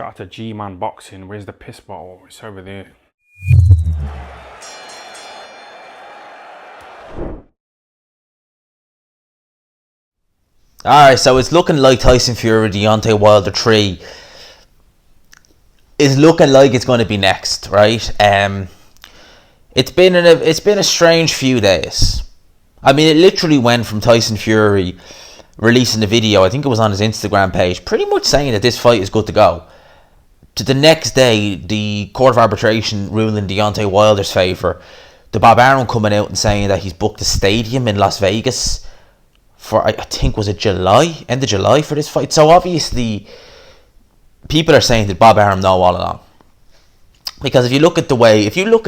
Shout out to G-Man Boxing. Where's the piss bottle? It's over there. Alright, so it's looking like Tyson Fury, Deontay Wilder 3 is looking like it's going to be next, right? It's been a strange few days. I mean, it literally went from Tyson Fury releasing the video, I think it was on his Instagram page, pretty much saying that this fight is good to go, to the next day, the Court of Arbitration ruling Deontay Wilder's favour, to Bob Arum coming out and saying that he's booked a stadium in Las Vegas for, I think, was it July, end of July for this fight. So obviously, people are saying that Bob Arum know all along. Because if you look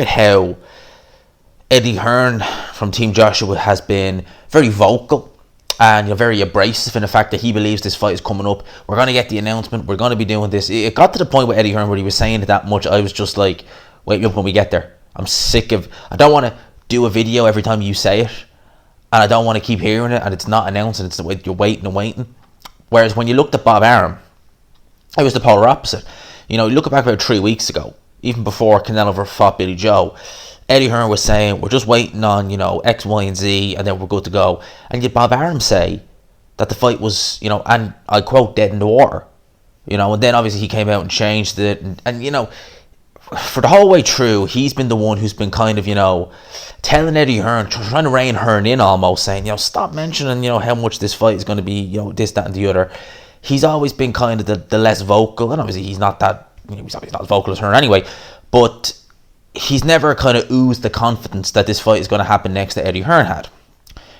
at how Eddie Hearn from Team Joshua has been very vocal and very abrasive in the fact that he believes this fight is coming up. We're going to get the announcement. We're going to be doing this. It got to the point with Eddie Hearn where he was saying it that much. I was just like, wait me up when we get there. I'm sick of... I don't want to do a video every time you say it. And I don't want to keep hearing it. And it's not announced. And it's you're waiting and waiting. Whereas when you looked at Bob Arum, it was the polar opposite. You know, you look back about 3 weeks ago, even before Canelo fought Billy Joe, Eddie Hearn was saying, we're just waiting on, X, Y, and Z, and then we're good to go. And yet Bob Arum say that the fight was, and I quote, dead in the water. And then obviously he came out and changed it. And for the whole way through, he's been the one who's been kind of, telling Eddie Hearn, trying to rein Hearn in almost, saying, stop mentioning, how much this fight is going to be, this, that, and the other. He's always been kind of the less vocal, and obviously he's not that, he's not as vocal as Hearn anyway, but he's never kind of oozed the confidence that this fight is going to happen next that Eddie Hearn had.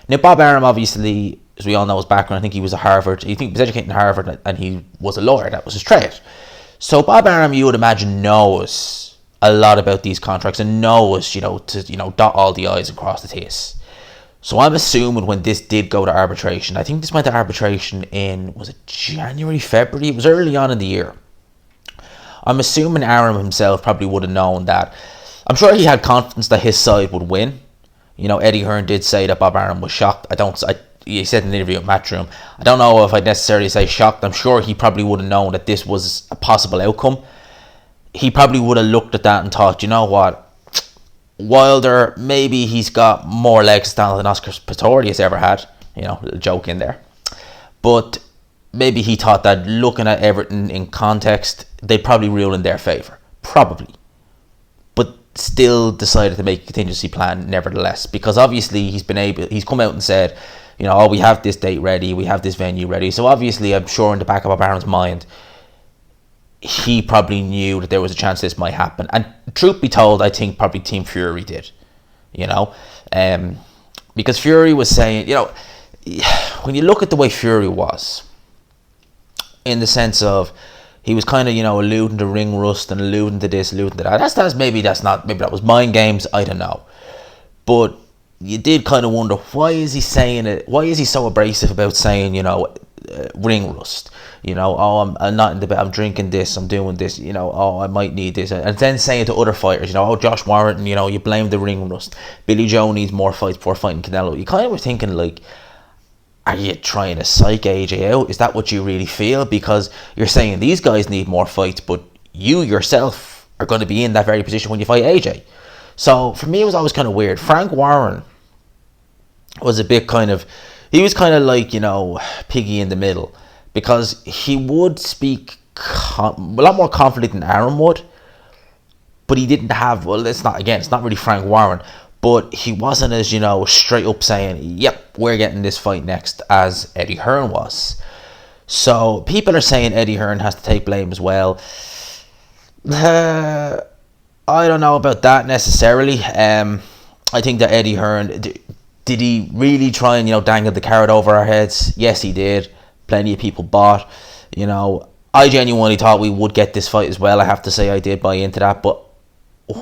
Now, Bob Arum, obviously, as we all know his background, I think he was he was educated in Harvard, and he was a lawyer. That was his trade. So Bob Arum, you would imagine, knows a lot about these contracts and knows, to dot all the I's and cross the T's. So I'm assuming when this did go to arbitration, I think this went to arbitration in, was it January, February? It was early on in the year. I'm assuming Arum himself probably would have known that. I'm sure he had confidence that his side would win. Eddie Hearn did say that Bob Arum was shocked. He said in an interview at Matchroom, I don't know if I'd necessarily say shocked. I'm sure he probably would have known that this was a possible outcome. He probably would have looked at that and thought, you know what, Wilder, maybe he's got more legs to stand than Oscar Pistorius ever had. Little joke in there. But maybe he thought that looking at everything in context, they'd probably rule in their favour. Probably. But still decided to make a contingency plan nevertheless. Because obviously he's come out and said, we have this date ready, we have this venue ready. So obviously I'm sure in the back of Bob Arum's mind, he probably knew that there was a chance this might happen. And truth be told, I think probably Team Fury did. Because Fury was saying, when you look at the way Fury was, in the sense of he was kind of, alluding to ring rust and alluding to this, alluding to that. Maybe that was mind games, I don't know. But you did kind of wonder, why is he saying it? Why is he so abrasive about saying, ring rust? I'm not in the bed, I'm drinking this, I'm doing this, I might need this. And then saying to other fighters, Josh Warrington, you blame the ring rust. Billy Joe needs more fights before fighting Canelo. You kind of were thinking, like, are you trying to psych AJ out? Is that what you really feel? Because you're saying these guys need more fights, but you yourself are going to be in that very position when you fight AJ. So for me, it was always kind of weird. Frank Warren was a bit he was kind of like, piggy in the middle, because he would speak a lot more confident than Arum would, but he didn't have, it's not really Frank Warren, but he wasn't as, straight up saying, yep, we're getting this fight next, as Eddie Hearn was. So people are saying Eddie Hearn has to take blame as well. I don't know about that necessarily. I think that Eddie Hearn, did he really try and, dangle the carrot over our heads? Yes, he did. Plenty of people bought. I genuinely thought we would get this fight as well. I have to say I did buy into that, but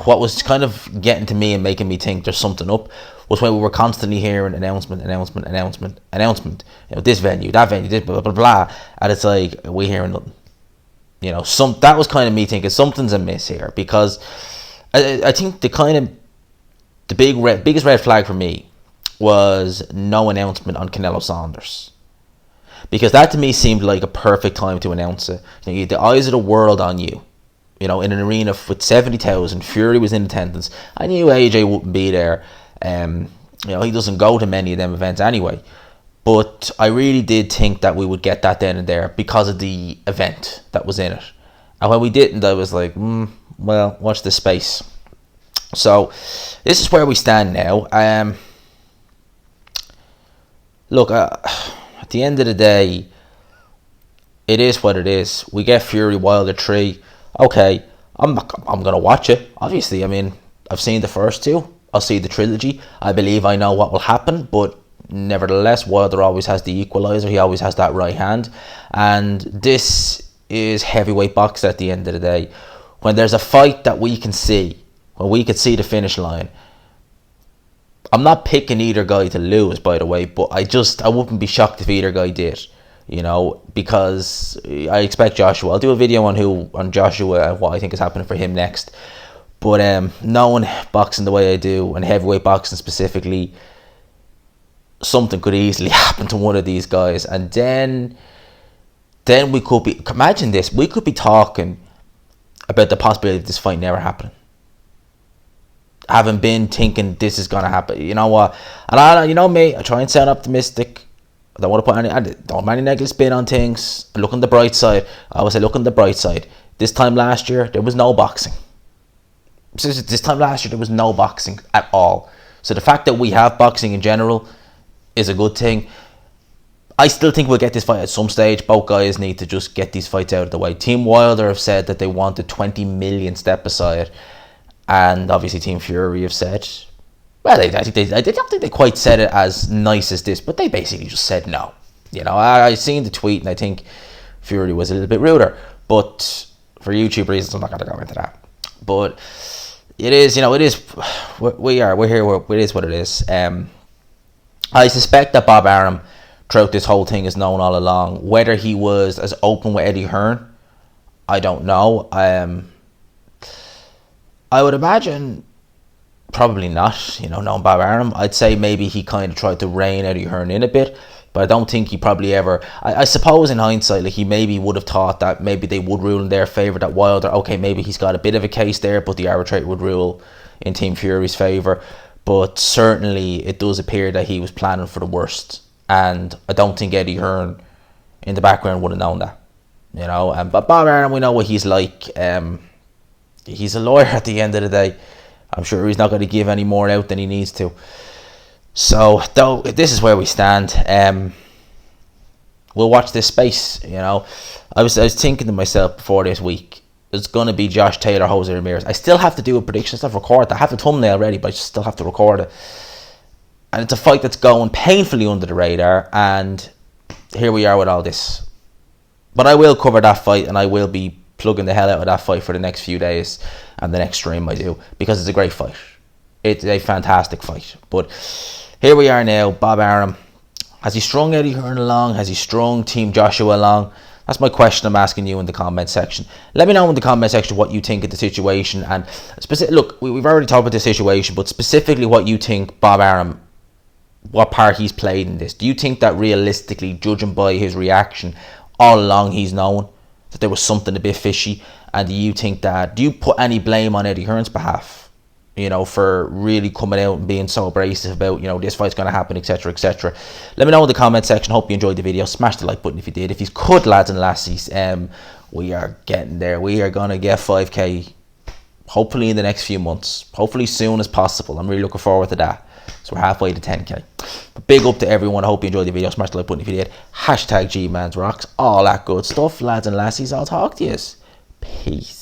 what was kind of getting to me and making me think there's something up was when we were constantly hearing announcement. This venue, that venue, this blah blah blah, and it's like, we're hearing nothing. That was kind of me thinking something's amiss here, because I think the biggest red flag for me was no announcement on Canelo Saunders. because that to me seemed like a perfect time to announce it. You know, you had the eyes of the world on you. You know, in an arena with 70,000, Fury was in attendance. I knew AJ wouldn't be there. You know, he doesn't go to many of them events anyway. But I really did think that we would get that then and there because of the event that was in it. And when we didn't, I was like, well, watch this space. So, this is where we stand now. Look, at the end of the day, it is what it is. We get Fury Wilder 3. Okay, I'm going to watch it. Obviously, I mean, I've seen the first two. I'll see the trilogy. I believe I know what will happen, but nevertheless, Wilder always has the equalizer. He always has that right hand. And this is heavyweight boxing at the end of the day. When there's a fight that we can see, when we can see the finish line, I'm not picking either guy to lose, by the way, but I wouldn't be shocked if either guy did. You know, because I expect Joshua. I'll do a video on Joshua and what I think is happening for him next. But knowing boxing the way I do, and heavyweight boxing specifically, something could easily happen to one of these guys. And then we could be, imagine this, we could be talking about the possibility of this fight never happening. Having been thinking this is going to happen. You know what? And you know me, I try and sound optimistic. I don't want to put any negative spin on things. Look on the bright side. I always say look on the bright side. This time last year, there was no boxing. This time last year, there was no boxing at all. So the fact that we have boxing in general is a good thing. I still think we'll get this fight at some stage. Both guys need to just get these fights out of the way. Team Wilder have said that they wanted 20 million step aside. And obviously Team Fury have said... Well, I don't think they quite said it as nice as this, but they basically just said no. You know, I seen the tweet and I think Fury was a little bit ruder, but for YouTube reasons, I'm not going to go into that. But it is, you know, it is. We're here. It is what it is. I suspect that Bob Arum, throughout this whole thing, is known all along. Whether he was as open with Eddie Hearn, I don't know. I would imagine. Probably not, you know, knowing Bob Arum. I'd say maybe he kind of tried to rein Eddie Hearn in a bit, but I don't think he probably ever... I suppose in hindsight, like, he maybe would have thought that maybe they would rule in their favour, that Wilder, okay, maybe he's got a bit of a case there, but the arbitrator would rule in Team Fury's favour. But certainly it does appear that he was planning for the worst, and I don't think Eddie Hearn in the background would have known that, you know. But Bob Arum, we know what he's like. He's a lawyer at the end of the day. I'm sure he's not going to give any more out than he needs to. So, though, this is where we stand. We'll watch this space, you know. I was thinking to myself before this week, it's going to be Josh Taylor, Jose Ramirez. I still have to do a prediction, I still have to record it. I have the thumbnail ready, but I still have to record it. And it's a fight that's going painfully under the radar, and here we are with all this. But I will cover that fight, and I will be plugging the hell out of that fight for the next few days and the next stream I do, because it's a great fight. It's a fantastic fight. But here we are now. Bob Arum, has he strung Eddie Hearn along? Has he strung Team Joshua along? That's my question I'm asking you in the comment section. Let me know in the comment section what you think of the situation. And look, we've already talked about the situation, but specifically what you think Bob Arum, what part he's played in this. Do you think that realistically, judging by his reaction, all along he's known that there was something a bit fishy? And do you put any blame on Eddie Hearn's behalf, you know, for really coming out and being so abrasive about, you know, this fight's going to happen, etc., etc.? Let me know in the comment section. Hope you enjoyed the video. Smash the like button if you did. If you could, lads and lassies, we are getting there. We are going to get 5k, hopefully in the next few months. Hopefully soon as possible. I'm really looking forward to that. So we're halfway to 10k. But big up to everyone. I hope you enjoyed the video. Smash the like button if you did. Hashtag GMansRocks. All that good stuff, lads and lassies. I'll talk to you. Peace.